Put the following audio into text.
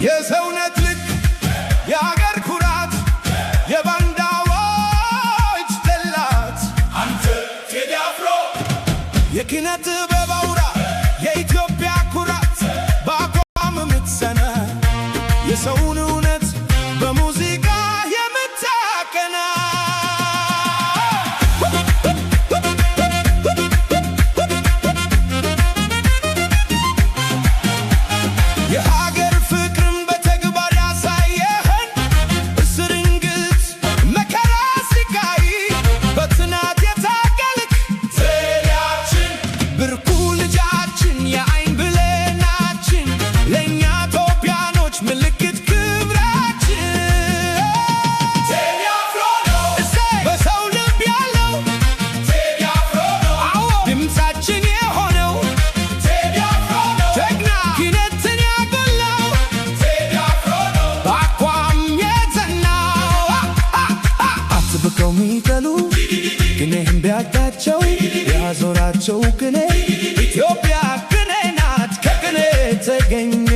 የሰውነት ልክ የአገር ኩራት የባንዳዎች ጠላት አንተ ቴዲ አፍሮ የኪነት ጥበብ አውራ የኢትዮጵያ ኩራት በአቋም የምትጸና የሰውን እውነት በሙዚቃ የምታቀና የሀገር ፍቅርን በተግባር ያሳየህን እስርንግት መከራ ስቃይ በጽናት የታገልክ ቴዲያችን ብርኩ ልጃችን የአይን ብሌናችን ለእኛ ኢትዮጵያኖች ምልክት ክብራችን ቴዲ አፍሮ ነው በሰው ልብ ያለው ቴዲ አፍሮ ነው ድምፃችን የሆነው ቴዲ አፍሮ ነው ጀግና ኪነትን ያበላው ቴዲ አፍሮ ነው በአቋም የጸናው አጥብቀው ሚጠሉ ቅኔህን ቢያጣቸው ያዞራቸው ቅኔ ኢትዮጵያ ቅኔ ናት ከቅኔ ተገኘ